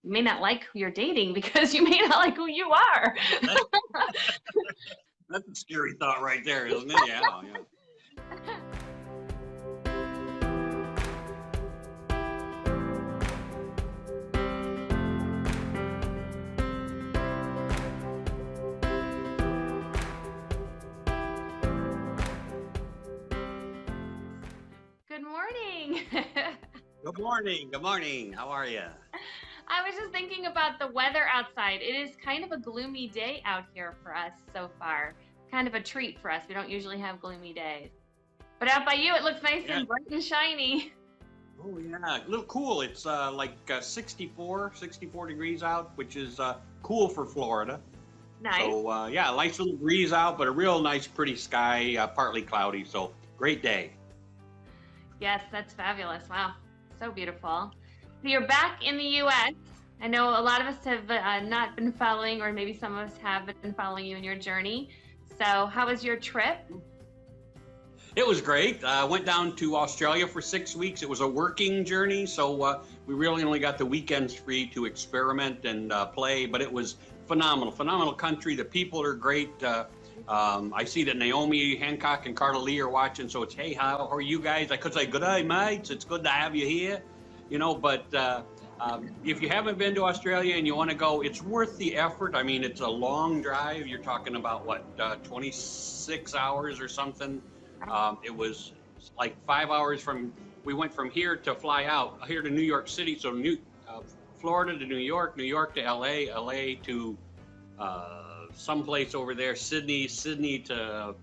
you may not like who you're dating because you may not like who you are. That's, that's a scary thought right there, isn't it? Yeah, yeah. Good morning. Good morning. Good morning. How are you? I was just thinking about the weather outside. It is kind of a gloomy day out here for us so far. Kind of a treat for us. We don't usually have gloomy days. But out by you, it looks nice Yeah. and bright and shiny. Oh, yeah. A little cool. It's like 64 degrees out, which is cool for Florida. Nice. So, yeah, a nice little breeze out, but a real nice, pretty sky, partly cloudy. So, great day. Yes, that's fabulous. Wow, so beautiful. So you're back in the U.S. I know a lot of us have not been following, or maybe some of us have been following you in your journey. So how was your trip? It was great. Went down to Australia for 6 weeks. It was a working journey, so we really only got the weekends free to experiment and play, but it was phenomenal country. The people are great. I see that Naomi Hancock and Carla Lee are watching, so it's, hey, how are you guys? I could say, good day, mates. It's good to have you here, but if you haven't been to Australia and you want to go, it's worth the effort. I mean, it's a long drive. You're talking about, 26 hours or something. It was like 5 hours we went from here to fly out, here to New York City, so Florida to New York to LA to someplace over there, Sydney to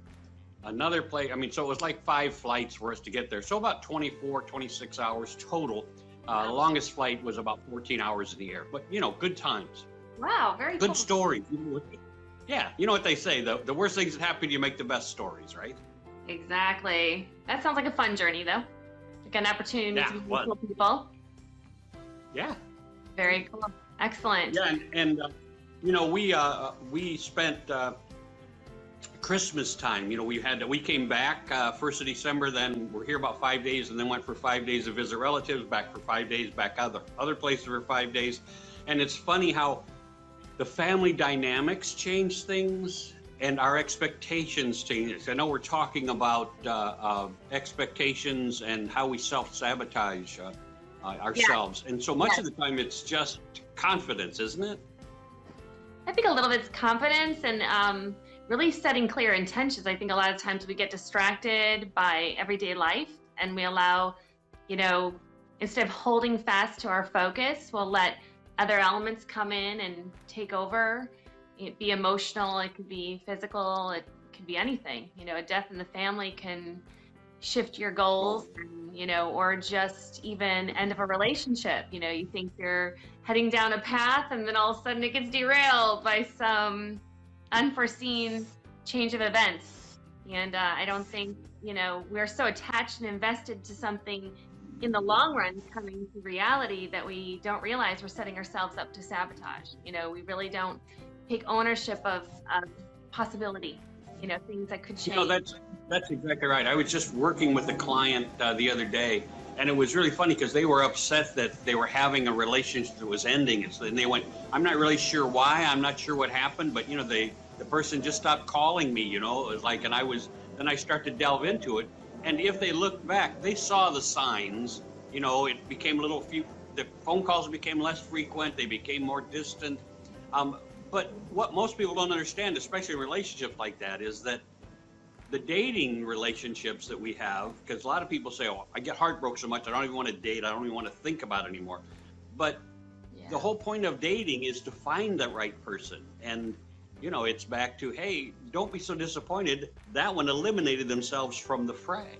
another place. I mean, so it was like 5 flights for us to get there. So about 24, 26 hours total. The longest flight was about 14 hours in the air, but good times. Wow, very good cool. stories. Yeah, you know what they say, the worst things that happen, you make the best stories, right? Exactly. That sounds like a fun journey, though. Like an opportunity to meet cool people. Yeah. Very cool. Excellent. Yeah, and we spent Christmas time. We came back 1st of December. Then we're here about 5 days, and then went for 5 days to visit relatives. Back for 5 days. Back other places for 5 days. And it's funny how the family dynamics change things, and our expectations change. I know we're talking about expectations and how we self-sabotage ourselves. Yeah. And so much of the time, it's just confidence, isn't it? I think a little bit it's confidence and really setting clear intentions. I think a lot of times we get distracted by everyday life, and we allow, instead of holding fast to our focus, we'll let other elements come in and take over. It be emotional, it could be physical, it could be anything. A death in the family can shift your goals, or just even end of a relationship. You think you're heading down a path, and then all of a sudden it gets derailed by some unforeseen change of events. And I don't think, we're so attached and invested to something in the long run coming to reality that we don't realize we're setting ourselves up to sabotage. We really don't take ownership of possibility, things that could change. That's exactly right. I was just working with a client the other day, and it was really funny because they were upset that they were having a relationship that was ending. And they went, I'm not really sure why, I'm not sure what happened, but the person just stopped calling me, it was like, then I started to delve into it. And if they looked back, they saw the signs, it became the phone calls became less frequent, they became more distant. But what most people don't understand, especially in relationships like that, is that the dating relationships that we have, because a lot of people say, oh, I get heartbroken so much, I don't even want to date, I don't even want to think about it anymore. But the whole point of dating is to find the right person. And, it's back to, hey, don't be so disappointed. That one eliminated themselves from the fray.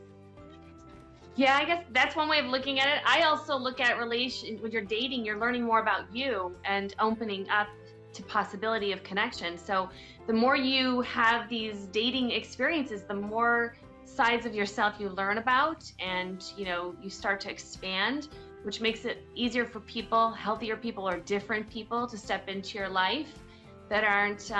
Yeah, I guess that's one way of looking at it. I also look at when you're dating, you're learning more about you and opening up to possibility of connection. So the more you have these dating experiences, the more sides of yourself you learn about, and you start to expand, which makes it easier for people, healthier people or different people, to step into your life that aren't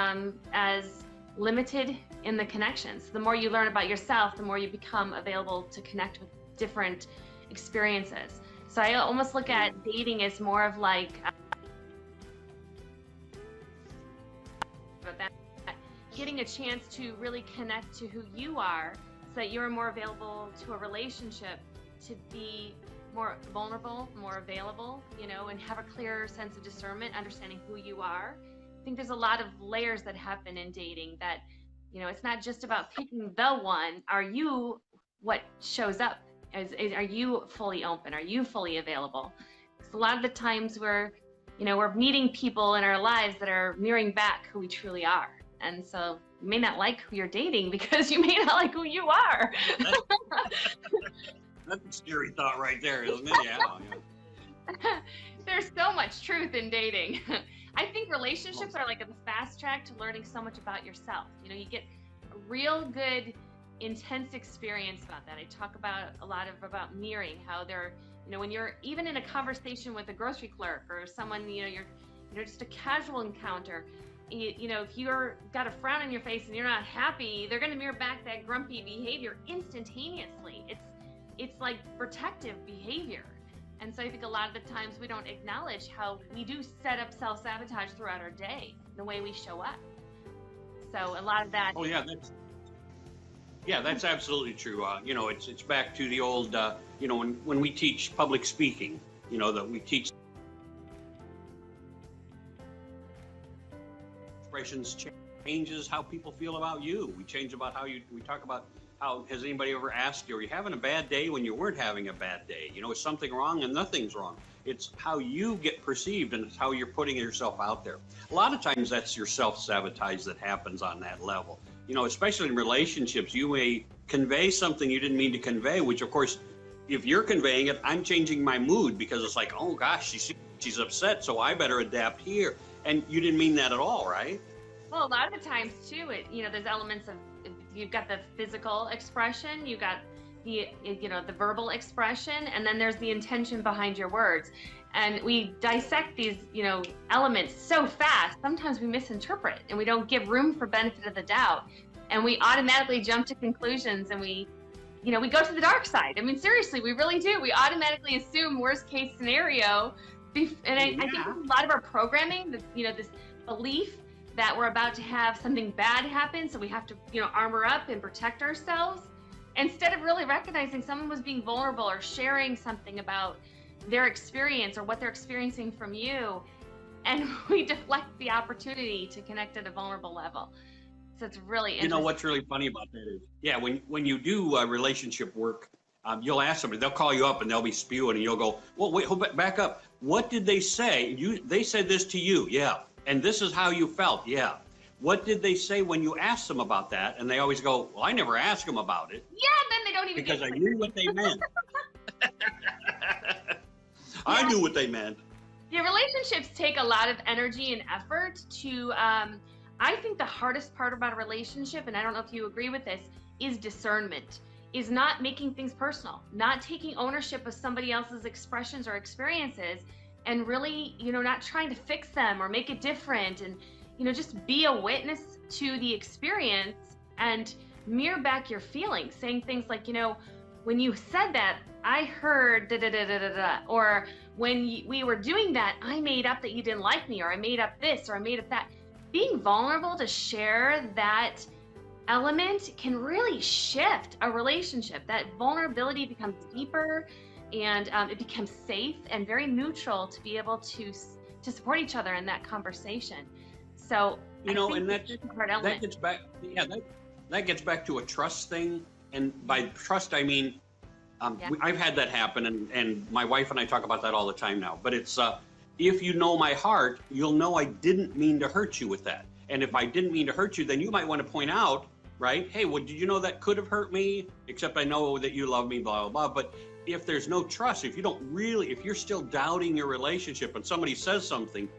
as limited in the connections. The more you learn about yourself, the more you become available to connect with different experiences. So I almost look at dating as more of like about that. Getting a chance to really connect to who you are so that you're more available to a relationship, to be more vulnerable, more available, and have a clearer sense of discernment, understanding who you are. I think there's a lot of layers that happen in dating that, it's not just about picking the one. Are you what shows up? Are you fully open? Are you fully available? Because a lot of the times we're meeting people in our lives that are mirroring back who we truly are. And so you may not like who you're dating because you may not like who you are. That's a scary thought right there, isn't it? Yeah. There's so much truth in dating. I think relationships are like a fast track to learning so much about yourself. You get a real good, intense experience about that. I talk about a lot about mirroring, how they're, when you're even in a conversation with a grocery clerk or someone, you're just a casual encounter. If you're got a frown on your face and you're not happy, they're going to mirror back that grumpy behavior instantaneously. It's like protective behavior. And so I think a lot of the times we don't acknowledge how we do set up self-sabotage throughout our day, the way we show up. So a lot of that. Oh yeah, that's absolutely true. It's back to the old, when we teach public speaking, that we teach expressions changes how people feel about you. We change about we talk about how, has anybody ever asked you, are you having a bad day when you weren't having a bad day? Is something wrong? And nothing's wrong. It's how you get perceived, and it's how you're putting yourself out there. A lot of times that's your self-sabotage that happens on that level. Especially in relationships, you may convey something you didn't mean to convey, which of course, if you're conveying it, I'm changing my mood because it's like, oh gosh, she's upset, so I better adapt here. And you didn't mean that at all, right? Well, a lot of the times too, there's elements of, you've got the physical expression, you've got the verbal expression, and then there's the intention behind your words. And we dissect these, elements so fast, sometimes we misinterpret and we don't give room for benefit of the doubt. And we automatically jump to conclusions, and we go to the dark side. I mean, seriously, we really do. We automatically assume worst case scenario. And I think a lot of our programming, this belief that we're about to have something bad happen, so we have to, armor up and protect ourselves, instead of really recognizing someone was being vulnerable or sharing something about their experience or what they're experiencing from you, and we deflect the opportunity to connect at a vulnerable level. So it's really interesting. What's really funny about that is, when you do relationship work, you'll ask somebody, they'll call you up and they'll be spewing, and you'll go, well, wait, back up. What did they say? They said this to you, yeah. And this is how you felt, yeah. What did they say when you asked them about that? And they always go, well, I never asked them about it. Yeah, then they don't even because I knew what they meant. I knew what they meant. Yeah, relationships take a lot of energy and effort to, I think the hardest part about a relationship, and I don't know if you agree with this, is discernment, is not making things personal, not taking ownership of somebody else's expressions or experiences, and really, not trying to fix them or make it different, and, just be a witness to the experience and mirror back your feelings, saying things like, when you said that, I heard da da da da da da, or when we were doing that, I made up that you didn't like me, or I made up this, or I made up that. Being vulnerable to share that element can really shift a relationship. That vulnerability becomes deeper, and it becomes safe and very neutral to be able to support each other in that conversation. So and that gets back. Yeah, that gets back to a trust thing. And by trust, I mean I've had that happen, and my wife and I talk about that all the time now. But it's if you know my heart, you'll know I didn't mean to hurt you with that. And if I didn't mean to hurt you, then you might want to point out, right? Hey, well, did you know that could have hurt me? Except I know that you love me, blah, blah, blah. But if there's no trust, if you're still doubting your relationship and somebody says something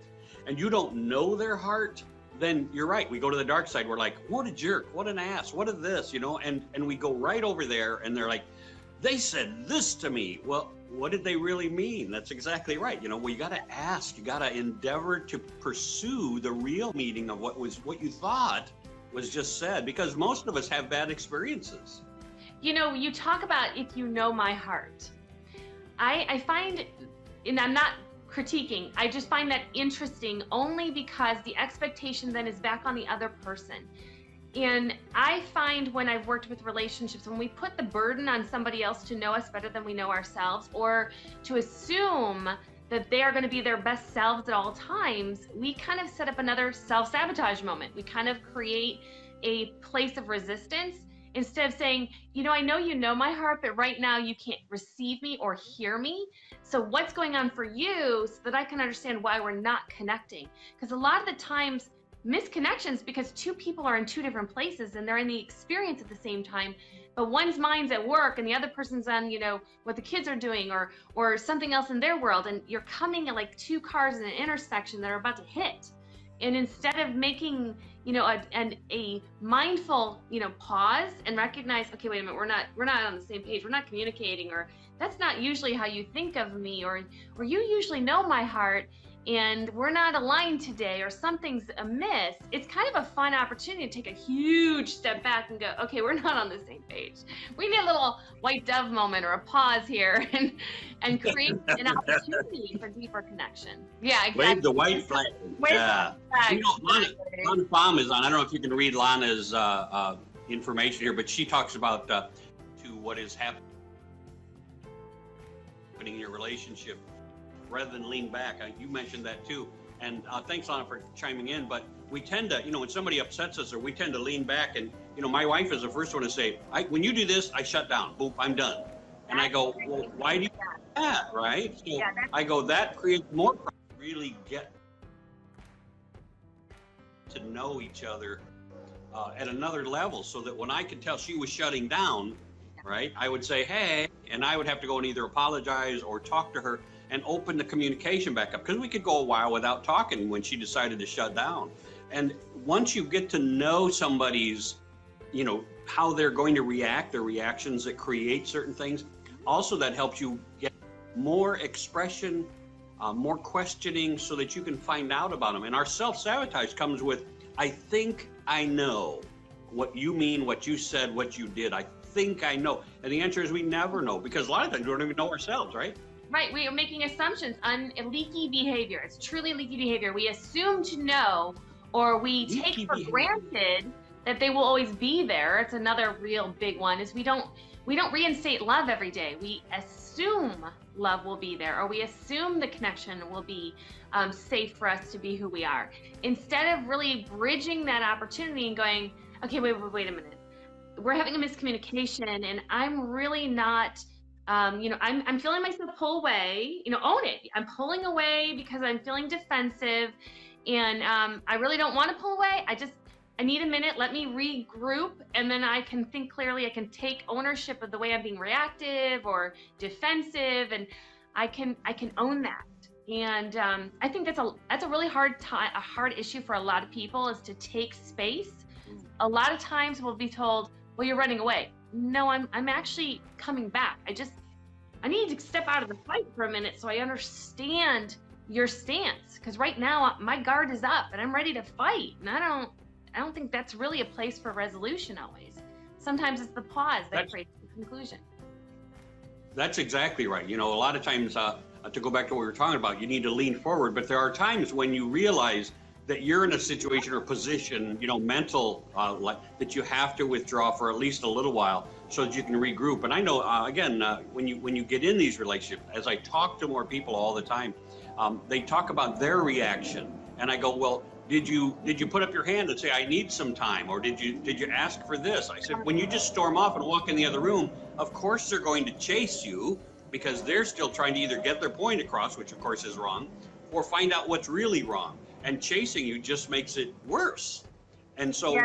and you don't know their heart, then you're right. We go to the dark side. We're like, what a jerk, what an ass, what is this, and we go right over there and they're like, they said this to me. Well, what did they really mean? That's exactly right. Well, you got to ask, you got to endeavor to pursue the real meaning of what you thought was just said, because most of us have bad experiences. You talk about if you know my heart. I find, and I'm not critiquing. I just find that interesting only because the expectation then is back on the other person. And I find when I've worked with relationships, when we put the burden on somebody else to know us better than we know ourselves, or to assume that they are going to be their best selves at all times, we kind of set up another self-sabotage moment. We kind of create a place of resistance instead of saying, you know my heart, but right now you can't receive me or hear me. So what's going on for you, so that I can understand why we're not connecting? Because a lot of the times, misconnections because two people are in two different places and they're in the experience at the same time, but one's mind's at work and the other person's on, what the kids are doing or something else in their world, and you're coming at like two cars in an intersection that are about to hit. And instead of making, a mindful, pause and recognize, okay, wait a minute, we're not on the same page, we're not communicating, or that's not usually how you think of me, or you usually know my heart, and we're not aligned today, or something's amiss. It's kind of a fun opportunity to take a huge step back and go, okay, we're not on the same page. We need a little white dove moment or a pause here and create an opportunity for deeper connection. Yeah, exactly. Wave the white flag. Yeah. Lana Palm is on. I don't know if you can read Lana's information here, but she talks about to what is happening in your relationship, rather than lean back. You mentioned that too. And thanks, Lana, for chiming in. But we tend to, when somebody upsets us, or we tend to lean back. And, my wife is the first one to say, when you do this, I shut down. Boom, I'm done. And I go, well, why do you do that, right? So I go, that creates more pressure to really get to know each other at another level, so that when I could tell she was shutting down, right, I would say, hey, and I would have to go and either apologize or talk to her and open the communication back up, because we could go a while without talking when she decided to shut down. And once you get to know somebody's, how they're going to react, their reactions that create certain things, also that helps you get more expression, more questioning, so that you can find out about them. And our self-sabotage comes with, I think I know what you mean, what you said, what you did. I think I know. And the answer is we never know, because a lot of times we don't even know ourselves, right? Right, we are making assumptions on leaky behavior. It's truly leaky behavior. We assume to know, or we take for granted that they will always be there. It's another real big one, is we don't reinstate love every day. We assume love will be there, or we assume the connection will be safe for us to be who we are, instead of really bridging that opportunity and going, okay, wait a minute. We're having a miscommunication, and I'm really not, I'm feeling myself pull away, own it. I'm pulling away because I'm feeling defensive, and I really don't want to pull away. I need a minute. Let me regroup, and then I can think clearly. I can take ownership of the way I'm being reactive or defensive, and I can own that. And I think that's a really hard issue for a lot of people, is to take space. A lot of times we'll be told, well, you're running away. No, I'm actually coming back. I need to step out of the fight for a minute so I understand your stance, because right now my guard is up and I'm ready to fight, and I don't think that's really a place for resolution always. Sometimes it's the pause that creates the conclusion. That's exactly right. A lot of times, to go back to what we were talking about, you need to lean forward, but there are times when you realize that you're in a situation or position, mental, that you have to withdraw for at least a little while so that you can regroup. And I know, again, when you get in these relationships, as I talk to more people all the time, they talk about their reaction, and I go, well, did you put up your hand and say, I need some time, or did you ask for this? I said, when you just storm off and walk in the other room, of course they're going to chase you, because they're still trying to either get their point across, which of course is wrong, or find out what's really wrong. And chasing you just makes it worse. And so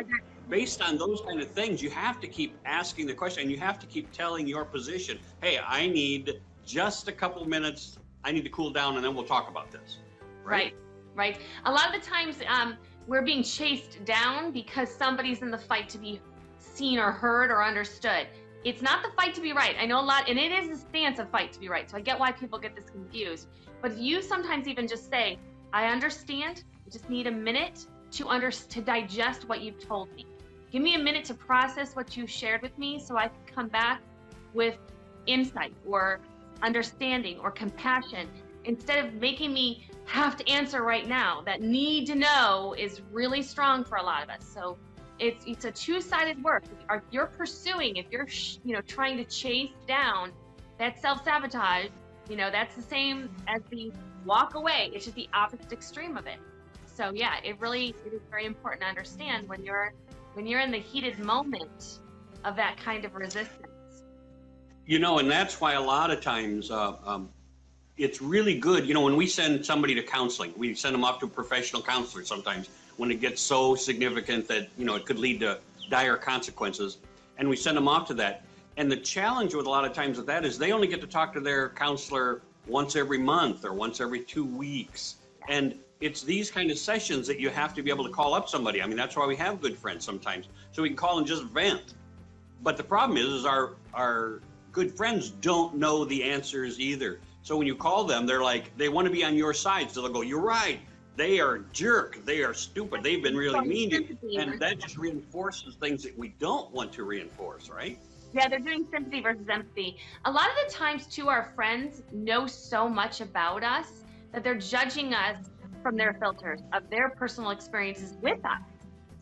based on those kind of things, you have to keep asking the question, and you have to keep telling your position, hey, I need just a couple minutes. I need to cool down, and then we'll talk about this. Right. A lot of the times we're being chased down because somebody's in the fight to be seen or heard or understood. It's not the fight to be right. I know a lot, and it is a stance of fight to be right. So I get why people get this confused. But if you sometimes even just say, I understand, I just need a minute to digest what you've told me. Give me a minute to process what you shared with me so I can come back with insight or understanding or compassion. instead of making me have to answer right now. That need to know is really strong for a lot of us. So it's a two-sided work. If you're pursuing, if you're trying to chase down that self-sabotage, that's the same as the walk away. It's just the opposite extreme of it. So yeah, it is very important to understand when you're in the heated moment of that kind of resistance. And that's why a lot of times it's really good. When we send somebody to counseling, we send them off to a professional counselor sometimes when it gets so significant that, it could lead to dire consequences. And we send them off to that. And the challenge with a lot of times with that is they only get to talk to their counselor once every month or once every 2 weeks. And it's these kind of sessions that you have to be able to call up somebody. I mean, that's why we have good friends sometimes. So we can call and just vent. But the problem is our good friends don't know the answers either. So when you call them, they're like, they want to be on your side. So they'll go, you're right. They are jerk. They are stupid. They've been really mean to you. And that just reinforces things that we don't want to reinforce, right? Yeah, they're doing sympathy versus empathy. A lot of the times, too, our friends know so much about us that they're judging us from their filters of their personal experiences with us.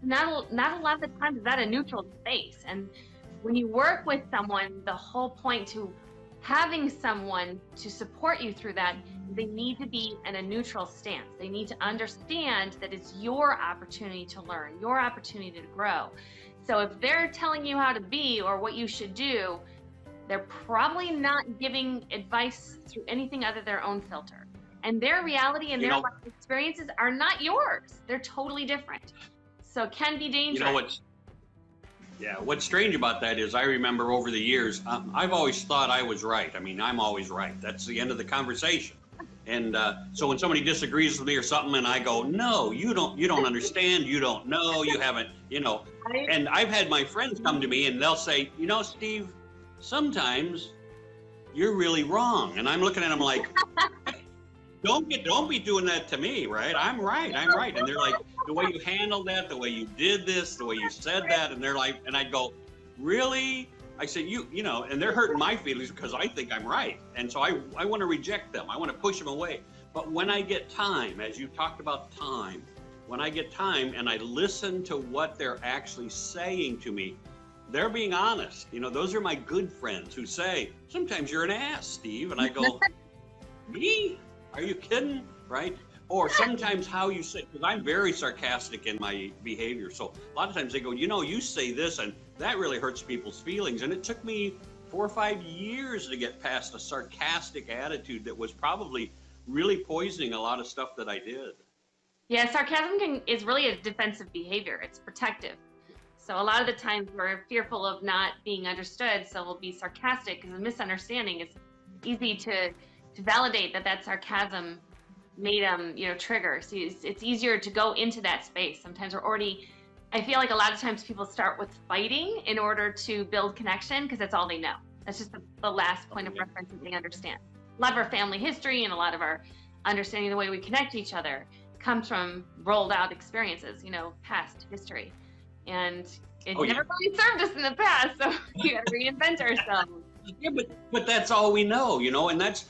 Not a lot of the time is that a neutral space. And when you work with someone, the whole point to having someone to support you through that, they need to be in a neutral stance. They need to understand that it's your opportunity to learn, your opportunity to grow. So if they're telling you how to be or what you should do, they're probably not giving advice through anything other than their own filter. And their reality and their life experiences are not yours. They're totally different. So it can be dangerous. What's strange about that is I remember over the years, I've always thought I was right. I mean, I'm always right. That's the end of the conversation. And so when somebody disagrees with me or something and I go, no, you don't understand, you don't know, you haven't, and I've had my friends come to me and they'll say, Steve, sometimes you're really wrong. And I'm looking at them like, don't be doing that to me, right? I'm right. And they're like, the way you handled that, the way you did this, the way you said that, and they're like, and I go, really? I said, and they're hurting my feelings because I think I'm right. And so I want to reject them. I want to push them away. But when I get time, as you talked about time, when I get time and I listen to what they're actually saying to me, they're being honest. Those are my good friends who say, sometimes you're an ass, Steve. And I go, me? Are you kidding? Right? Or sometimes how you say, because I'm very sarcastic in my behavior. So a lot of times they go, you say this and that really hurts people's feelings. And it took me 4 or 5 years to get past a sarcastic attitude that was probably really poisoning a lot of stuff that I did. Yeah, sarcasm is really a defensive behavior. It's protective. So a lot of the times we're fearful of not being understood, so we'll be sarcastic because a misunderstanding is easy to validate that sarcasm made them, trigger. So it's easier to go into that space. Sometimes I feel like a lot of times people start with fighting in order to build connection because that's all they know. That's just the last point of reference that they understand. A lot of our family history and a lot of our understanding the way we connect to each other comes from rolled out experiences, past history. And it never really served us in the past, so we got to reinvent ourselves. Yeah, but that's all we know, and that's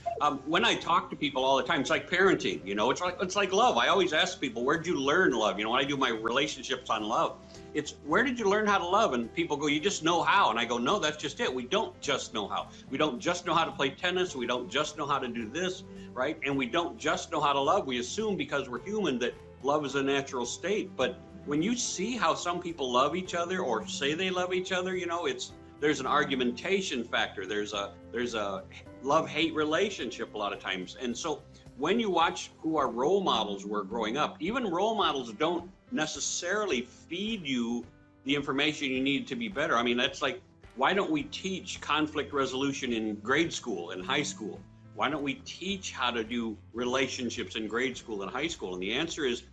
when I talk to people all the time. It's like parenting, it's like love. I always ask people, where did you learn love? When I do my relationships on love, it's where did you learn how to love? And people go, you just know how. And I go, no, that's just it. We don't just know how. We don't just know how to play tennis. We don't just know how to do this, right? And we don't just know how to love. We assume because we're human that love is a natural state. But when you see how some people love each other or say they love each other, there's an argumentation factor. There's a love-hate relationship a lot of times. And so when you watch who our role models were growing up, even role models don't necessarily feed you the information you need to be better. I mean, that's like, why don't we teach conflict resolution in grade school and high school? Why don't we teach how to do relationships in grade school and high school? And the answer is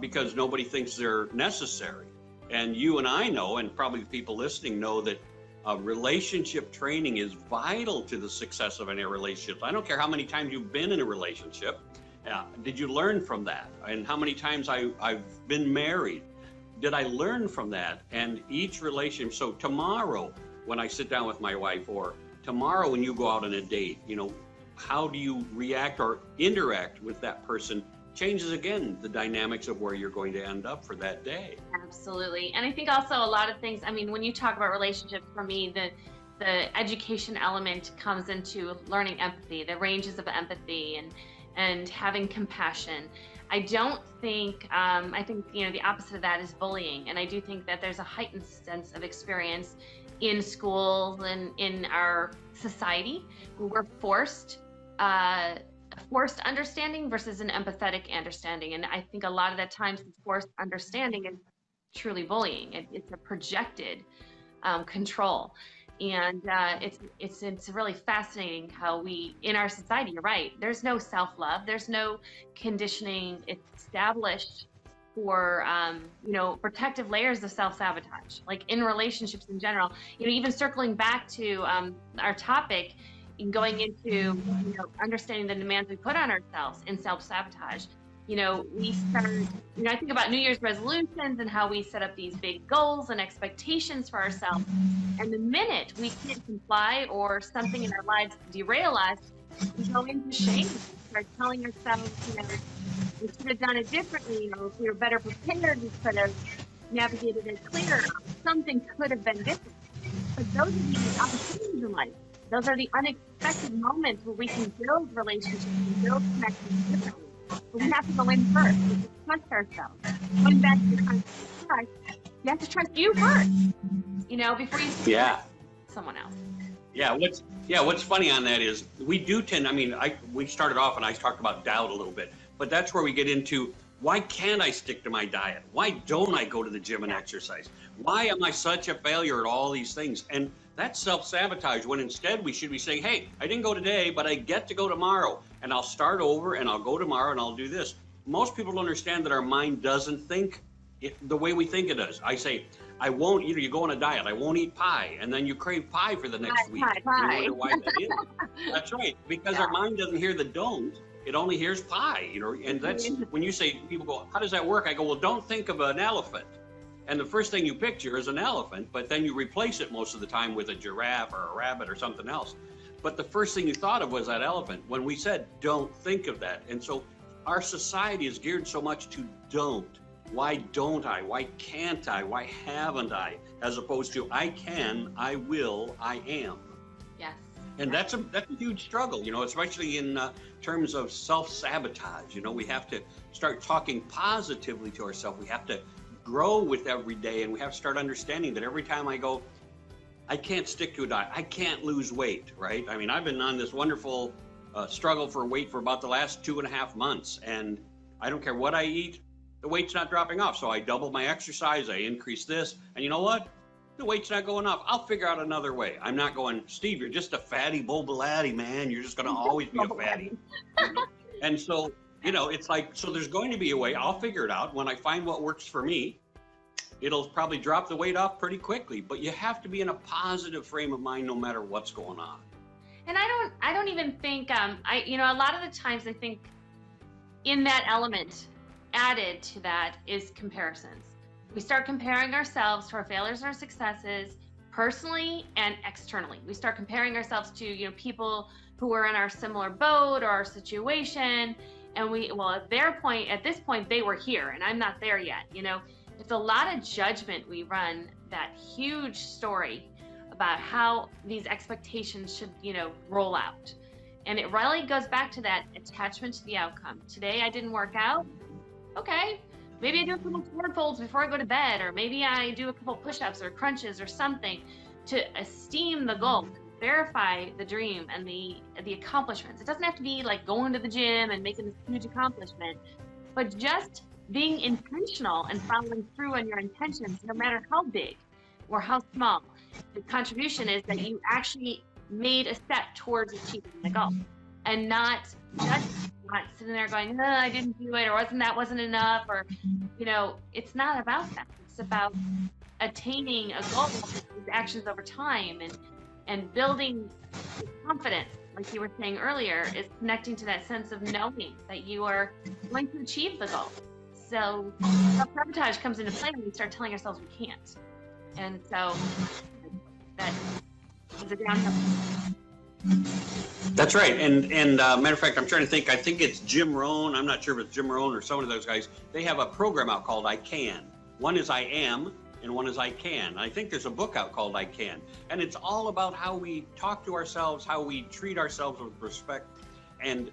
because nobody thinks they're necessary. And you and I know, and probably the people listening know, that relationship training is vital to the success of any relationship. I don't care how many times you've been in a relationship. Did you learn from that? And how many times I've been married? Did I learn from that? And each relationship, so tomorrow when I sit down with my wife, or tomorrow when you go out on a date, how do you react or interact with that person changes again the dynamics of where you're going to end up for that day. Absolutely. And I think also a lot of things, I mean, when you talk about relationships, for me, the education element comes into learning empathy, the ranges of empathy, and having compassion. I don't think, I think, you know, the opposite of that is bullying. And I do think that there's a heightened sense of experience in schools and in our society where we're forced understanding versus an empathetic understanding. And I think a lot of the times the forced understanding is truly bullying. It's a projected control. And it's really fascinating how we, in our society, you're right, there's no self-love, there's no conditioning established for, you know, protective layers of self-sabotage, like in relationships in general. You know, even circling back to our topic, and going into, you know, understanding the demands we put on ourselves in self-sabotage. You know, we start, you know, I think about New Year's resolutions and how we set up these big goals and expectations for ourselves. And the minute we can't comply or something in our lives derail us, we go into shame. We start telling ourselves, you know, we should have done it differently. You know, if we were better prepared, we could have navigated it clearer. Something could have been different. But those are the opportunities in life. Those are the unexpected moments where we can build relationships and build connections differently. But we have to go in first. We have to trust ourselves. Going back to the concept of trust, you have to trust you first, you know, before you trust someone else. What's funny on that is we do tend, I mean, we started off and I talked about doubt a little bit, but that's where we get into, why can't I stick to my diet? Why don't I go to the gym and exercise? Why am I such a failure at all these things? And that's self-sabotage, when instead we should be saying, hey, I didn't go today, but I get to go tomorrow, and I'll start over and I'll go tomorrow and I'll do this. Most people don't understand that our mind doesn't think the way we think it does. I say, I won't, you go on a diet, I won't eat pie, and then you crave pie for the next week. Pie. You wonder why that is. That's right, because our mind doesn't hear the don't, it only hears pie, you know, and that's, when you say, people go, how does that work? I go, well, don't think of an elephant. And the first thing you picture is an elephant, but then you replace it most of the time with a giraffe or a rabbit or something else. But the first thing you thought of was that elephant when we said, don't think of that. And so our society is geared so much to don't. Why don't I? Why can't I? Why haven't I? As opposed to I can, I will, I am. Yes. And that's a huge struggle, you know, especially in terms of self-sabotage. You know, we have to start talking positively to ourselves. We have to grow with every day, and we have to start understanding that every time I go, I can't stick to a diet, I can't lose weight, right? I mean, I've been on this wonderful struggle for weight for about the last 2.5 months, and I don't care what I eat, the weight's not dropping off. So I double my exercise, I increase this, and you know what? The weight's not going up. I'll figure out another way. I'm not going, Steve, you're just a fatty bulbalatti, man. You're just going to always be a fatty. And so, you know, it's like, so there's going to be a way. I'll figure it out. When I find what works for me, it'll probably drop the weight off pretty quickly. But you have to be in a positive frame of mind no matter what's going on. And I don't even think, you know, a lot of the times I think in that element added to that is comparisons. We start comparing ourselves to our failures and our successes, personally and externally. We start comparing ourselves to, you know, people who are in our similar boat or our situation. And at this point, they were here and I'm not there yet. You know, it's a lot of judgment. We run that huge story about how these expectations should, you know, roll out. And it really goes back to that attachment to the outcome. Today, I didn't work out. Okay, maybe I do a couple forward folds before I go to bed, or maybe I do a couple push-ups or crunches or something to esteem the goal, verify the dream and the accomplishments. It doesn't have to be like going to the gym and making this huge accomplishment, but just being intentional and following through on your intentions, no matter how big or how small. The contribution is that you actually made a step towards achieving the goal, and not sitting there going, no, I didn't do it, or wasn't enough, or, you know, it's not about that. It's about attaining a goal with actions over time, and building confidence, like you were saying earlier, is connecting to that sense of knowing that you are going to achieve the goal. So self-sabotage comes into play when we start telling ourselves we can't. And so that is a downhill. That's right. And matter of fact, I'm trying to think. I think it's Jim Rohn. I'm not sure if it's Jim Rohn or some of those guys. They have a program out called I Can. One is I Am, and one is I Can. I think there's a book out called I Can. And it's all about how we talk to ourselves, how we treat ourselves with respect, and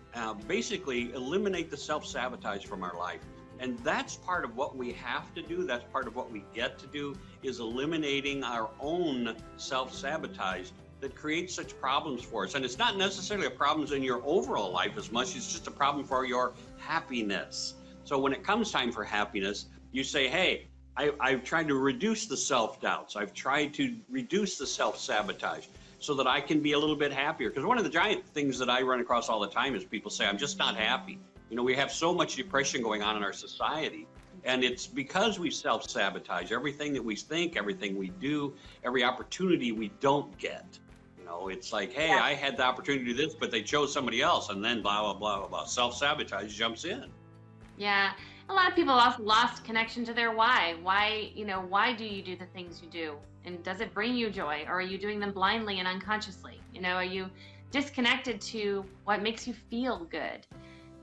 basically eliminate the self-sabotage from our life. And that's part of what we have to do. That's part of what we get to do, is eliminating our own self-sabotage that creates such problems for us. And it's not necessarily a problem in your overall life as much, it's just a problem for your happiness. So when it comes time for happiness, you say, hey, I've tried to reduce the self-doubts. I've tried to reduce the self-sabotage so that I can be a little bit happier. Because one of the giant things that I run across all the time is people say, I'm just not happy. You know, we have so much depression going on in our society. And it's because we self-sabotage everything that we think, everything we do, every opportunity we don't get. You know, it's like, hey, I had the opportunity to do this, but they chose somebody else, and then blah, blah, blah, blah, blah. Self-sabotage jumps in. Yeah. A lot of people also lost connection to their why. Why, you know, why do you do the things you do? And does it bring you joy? Or are you doing them blindly and unconsciously? You know, are you disconnected to what makes you feel good?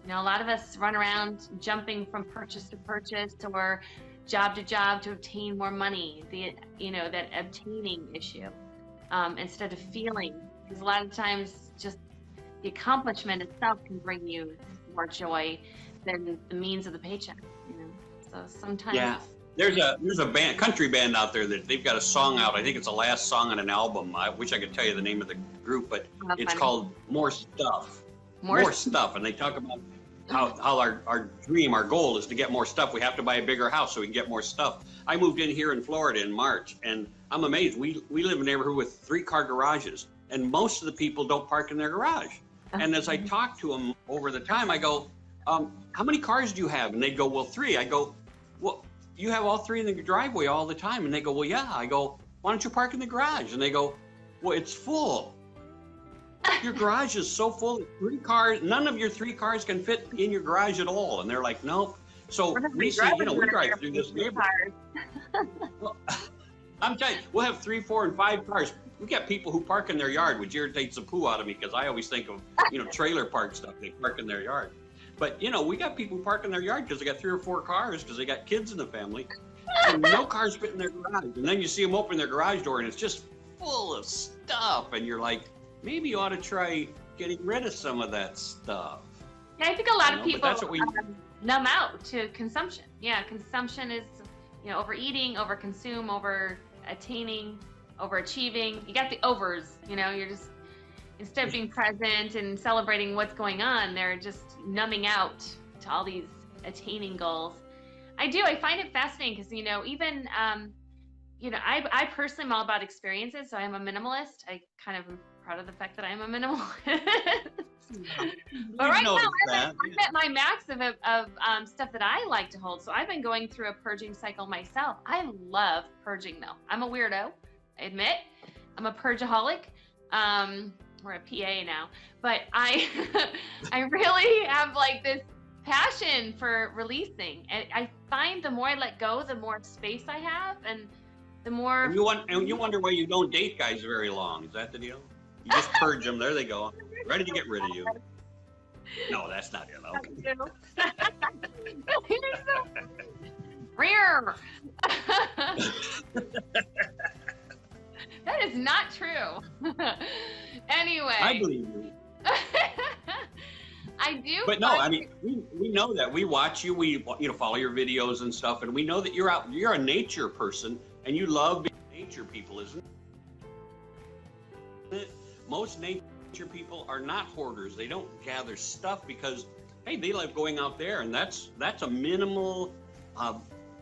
You know, a lot of us run around jumping from purchase to purchase or job to job to obtain more money, you know, that obtaining issue, instead of feeling. Because a lot of times just the accomplishment itself can bring you more joy than the means of the paycheck, you know. So sometimes. Yeah. There's a band, country band out there that they've got a song out. I think it's the last song on an album. I wish I could tell you the name of the group, but it's called More Stuff. More Stuff. And they talk about how our dream, our goal is to get more stuff. We have to buy a bigger house so we can get more stuff. I moved in here in Florida in March, and I'm amazed. We live in a neighborhood with 3-car garages, and most of the people don't park in their garage. And as I talk to them over the time, I go, how many cars do you have? And they go, well, 3. I go, well, you have all 3 in the driveway all the time. And they go, well, yeah. I go, why don't you park in the garage? And they go, well, it's full. Your garage is so full. 3 cars, none of your 3 cars can fit in your garage at all. And they're like, nope. So we see, you know, we drive through this neighborhood. Well, I'm telling you, we'll have 3, 4, and 5 cars. We got people who park in their yard, which irritates the poo out of me because I always think of, you know, trailer park stuff. They park in their yard. But, you know, we got people who park in their yard because they got 3 or 4 cars because they got kids in the family. And no cars fit in their garage. And then you see them open their garage door and it's just full of stuff. And you're like, maybe you ought to try getting rid of some of that stuff. Yeah, I think a lot of people numb out to consumption. Yeah, consumption is, you know, overeating, overconsume, over attaining, overachieving. You got the overs, you know, you're just, instead of being present and celebrating what's going on, they're just numbing out to all these attaining goals. I find it fascinating because, you know, even, you know, I personally am all about experiences, so I'm a minimalist. I kind of am proud of the fact that I'm a minimalist. But right now, I'm at my max of stuff that I like to hold. So I've been going through a purging cycle myself. I love purging, though. I'm a weirdo, I admit. I'm a purgeaholic. We're a PA now, but I really have like this passion for releasing. And I find the more I let go, the more space I have, and the more. And you wonder why you don't date guys very long. Is that the deal? You just purge them. There they go, ready to get rid of you. No, that's not it. Okay. You're so rare. That is not true. Anyway. I believe you. I do. But no, I mean, we know that. We watch you. We, you know, follow your videos and stuff, and we know that you're a nature person, and you love being nature people, isn't it? Most nature people are not hoarders. They don't gather stuff because, hey, they love going out there, and that's a minimal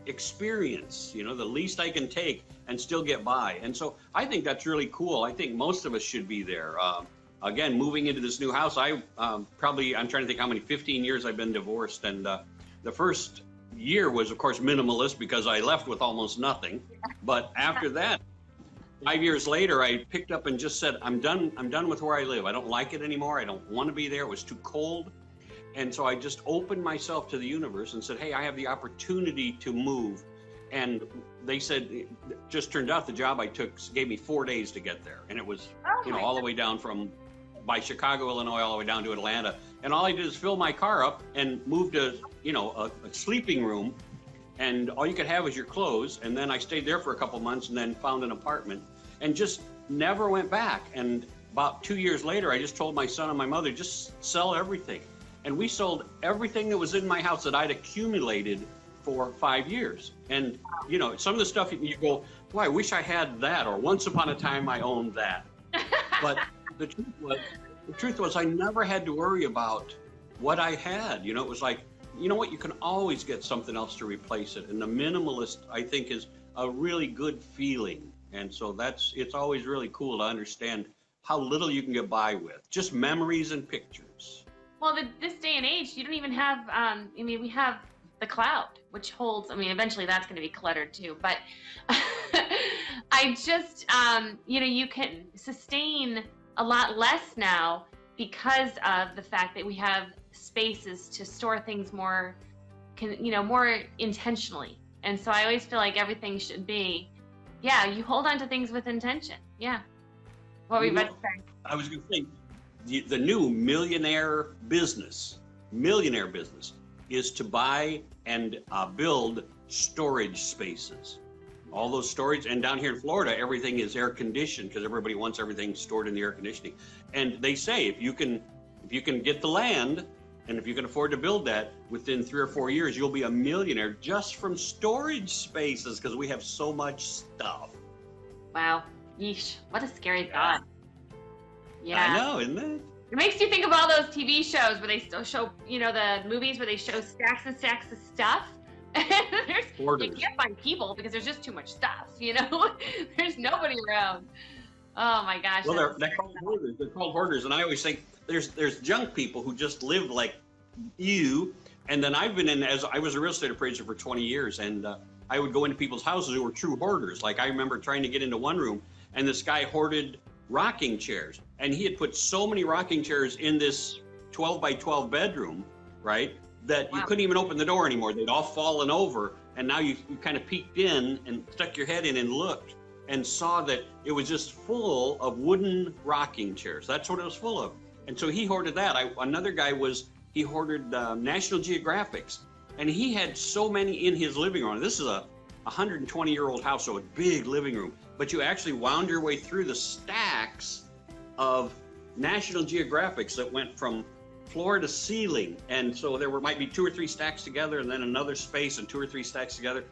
experience. You know, the least I can take and still get by. And so I think that's really cool. I think most of us should be there. Again, moving into this new house, I'm trying to think how many, 15 years I've been divorced. And the first year was, of course, minimalist because I left with almost nothing. But after that, 5 years later, I picked up and just said, I'm done with where I live. I don't like it anymore. I don't want to be there. It was too cold. And so I just opened myself to the universe and said, hey, I have the opportunity to move. And they said, it just turned out the job I took gave me 4 days to get there. And it was, you know, all the way down from by Chicago, Illinois, all the way down to Atlanta. And all I did is fill my car up and moved to, a sleeping room. And all you could have was your clothes. And then I stayed there for a couple months and then found an apartment and just never went back. And about 2 years later, I just told my son and my mother, just sell everything. And we sold everything that was in my house that I'd accumulated for 5 years. And, some of the stuff you go, boy, I wish I had that, or once upon a time I owned that. But the truth was I never had to worry about what I had. It was like, you know what, you can always get something else to replace it. And the minimalist, I think, is a really good feeling. And so it's always really cool to understand how little you can get by with, just memories and pictures. Well, this day and age, you don't even have, we have the cloud, which holds, eventually that's going to be cluttered too, but I just, you can sustain a lot less now because of the fact that we have spaces to store things more intentionally. And so I always feel like everything should be, you hold on to things with intention. Yeah. What were you about to say? I was going to say, the new millionaire business is to buy and build storage spaces. All those storage, and down here in Florida, everything is air conditioned because everybody wants everything stored in the air conditioning. And they say if you can get the land, and if you can afford to build that within 3 or 4 years, you'll be a millionaire just from storage spaces because we have so much stuff. Wow. Yeesh. What a scary thought. Yeah. I know, isn't it? It makes you think of all those TV shows where they still show, the movies where they show stacks and stacks of stuff. You can't find people because there's just too much stuff, There's nobody around. Oh my gosh. Well, they're called hoarders. They're called hoarders. And I always think there's junk people who just live like you. And then I've been I was a real estate appraiser for 20 years. And I would go into people's houses who were true hoarders. Like I remember trying to get into one room and this guy hoarded rocking chairs. And he had put so many rocking chairs in this 12 by 12 bedroom, right? That you couldn't even open the door anymore. They'd all fallen over. And now you kind of peeked in and stuck your head in and looked and saw that it was just full of wooden rocking chairs. That's what it was full of. And so he hoarded that. Another guy he hoarded National Geographics. And he had so many in his living room. This is a 120-year-old house, so a big living room. But you actually wound your way through the stacks of National Geographics that went from floor to ceiling. And so there might be 2 or 3 stacks together and then another space and 2 or 3 stacks together.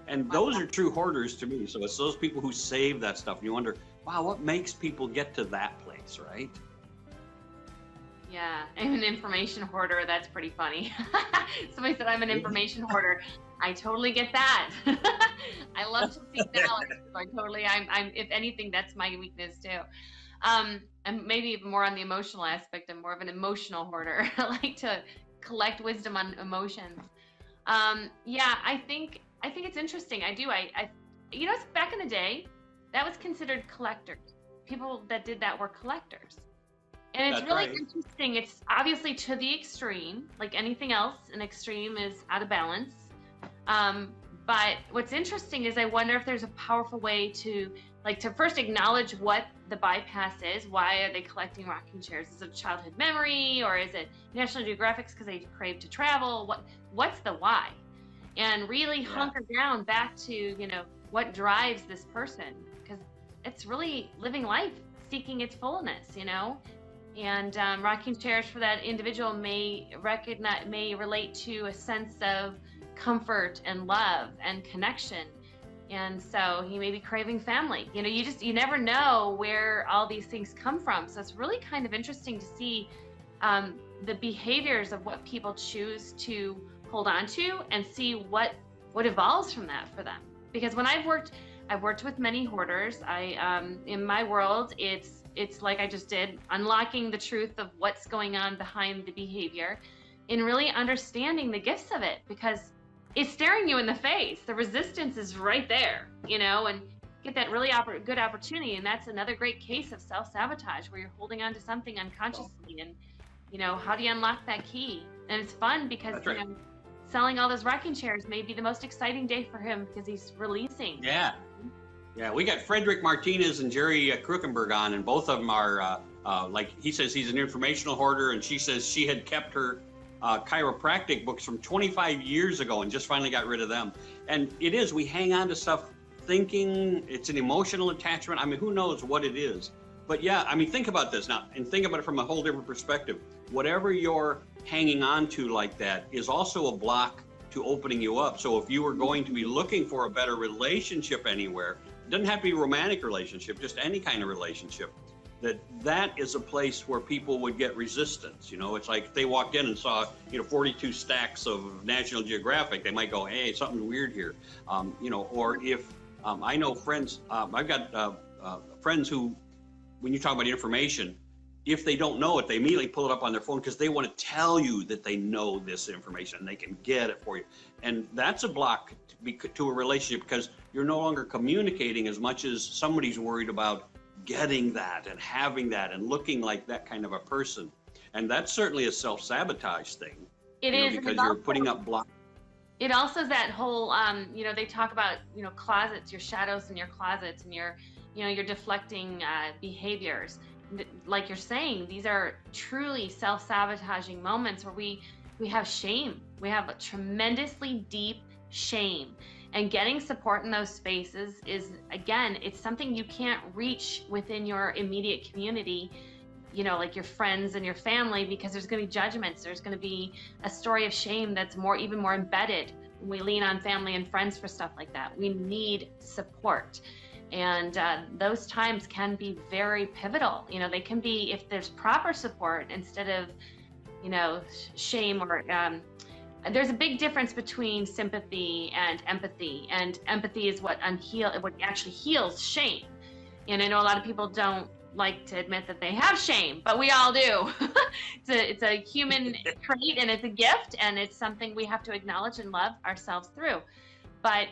And those are true hoarders to me. So it's those people who save that stuff. And you wonder, wow, what makes people get to that place, right? Yeah, I'm an information hoarder. That's pretty funny. Somebody said I'm an information hoarder. I totally get that. I love to seek knowledge. So I'm if anything, that's my weakness too. And maybe even more on the emotional aspect. I'm more of an emotional hoarder. I like to collect wisdom on emotions. I think it's interesting. I do. Back in the day, that was considered collectors. People that did that were collectors. And it's really interesting. It's obviously to the extreme, like anything else, an extreme is out of balance. But what's interesting is I wonder if there's a powerful way to first acknowledge what the bypass is. Why are they collecting rocking chairs? Is it a childhood memory, or is it National Geographics because they crave to travel? What's the why? And really hunker down back to, what drives this person, because it's really living life, seeking its fullness, And rocking chairs for that individual may relate to a sense of comfort and love and connection. And so he may be craving family. You never know where all these things come from. So it's really kind of interesting to see the behaviors of what people choose to hold on to and see what evolves from that for them. Because when I've worked with many hoarders. In my world, it's like I just did, unlocking the truth of what's going on behind the behavior and really understanding the gifts of it, because it's staring you in the face. The resistance is right there, and get that really good opportunity. And that's another great case of self-sabotage, where you're holding on to something unconsciously. And, how do you unlock that key? And it's fun because, selling all those rocking chairs may be the most exciting day for him because he's releasing. Yeah. Yeah, we got Frederick Martinez and Jerry Krukenberg on, and both of them are Like he says he's an informational hoarder, and she says she had kept her chiropractic books from 25 years ago and just finally got rid of them. And it is, we hang on to stuff thinking it's an emotional attachment. I mean, who knows what it is? But yeah, I mean, think about this now, and think about it from a whole different perspective. Whatever you're hanging on to like that is also a block to opening you up. So if you were going to be looking for a better relationship anywhere, it doesn't have to be a romantic relationship, just any kind of relationship, that is a place where people would get resistance. You know, it's like if they walked in and saw, 42 stacks of National Geographic, they might go, hey, something's weird here. Or if I know friends, I've got friends who, when you talk about information, if they don't know it, they immediately pull it up on their phone because they want to tell you that they know this information and they can get it for you. And that's a block to a relationship because you're no longer communicating as much as somebody's worried about getting that and having that and looking like that kind of a person. And that's certainly a self-sabotage thing. It is because you're putting up blocks. It also is that whole, they talk about, closets, your shadows in your closets and your deflecting behaviors. Like you're saying, these are truly self-sabotaging moments where we have shame. We have a tremendously deep shame. And getting support in those spaces is, again, it's something you can't reach within your immediate community, like your friends and your family, because there's going to be judgments. There's going to be a story of shame that's even more embedded when we lean on family and friends for stuff like that. We need support. And those times can be very pivotal. They can be, if there's proper support instead of, shame or, there's a big difference between sympathy and empathy. And empathy is what actually heals shame. And I know a lot of people don't like to admit that they have shame, but we all do. It's a human trait and it's a gift, and it's something we have to acknowledge and love ourselves through. But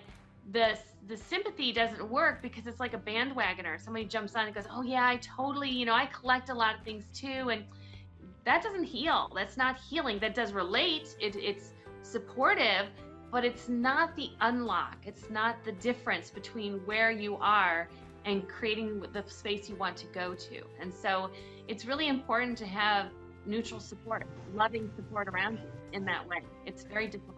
the sympathy doesn't work because it's like a bandwagoner. Somebody jumps on and goes, oh yeah, I totally, I collect a lot of things too. And that doesn't heal. That's not healing. That does relate. It's supportive, but it's not the unlock. It's not the difference between where you are and creating the space you want to go to. And so it's really important to have neutral support, loving support around you in that way. It's very difficult.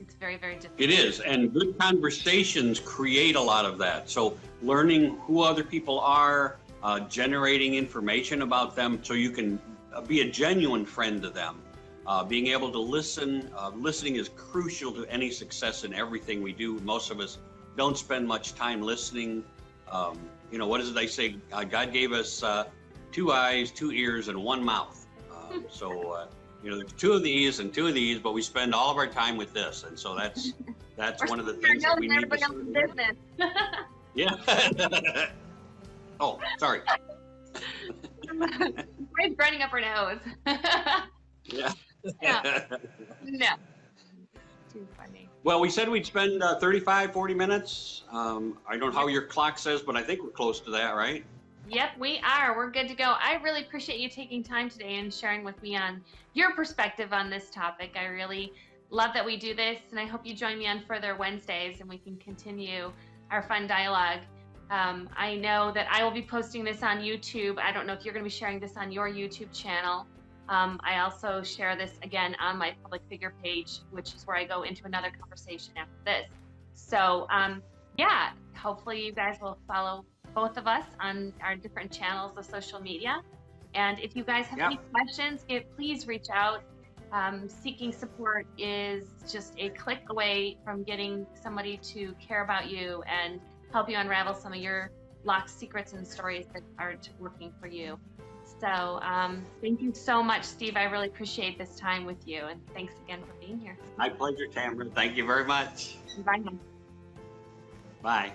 It's very, very difficult. It is, and good conversations create a lot of that. So learning who other people are, generating information about them so you can be a genuine friend to them. Being able to listen. Listening is crucial to any success in everything we do. Most of us don't spend much time listening. What is it they say? God gave us 2 eyes, 2 ears, and 1 mouth. There's 2 of these and 2 of these, but we spend all of our time with this. And so that's one of the things that we need to Yeah. Oh, sorry. Brain's burning up her nose. Yeah. No. Too funny. Well, we said we'd spend 35, 40 minutes. I don't know how your clock says, but I think we're close to that, right? Yep, we are. We're good to go. I really appreciate you taking time today and sharing with me on your perspective on this topic. I really love that we do this, and I hope you join me on further Wednesdays and we can continue our fun dialogue. I know that I will be posting this on YouTube. I don't know if you're going to be sharing this on your YouTube channel. I also share this again on my public figure page, which is where I go into another conversation after this. So yeah, hopefully you guys will follow both of us on our different channels of social media. And if you guys have any questions, please reach out. Seeking support is just a click away from getting somebody to care about you and help you unravel some of your locked secrets and stories that aren't working for you. So thank you so much, Steve. I really appreciate this time with you. And thanks again for being here. My pleasure, Tamra. Thank you very much. Bye. Bye.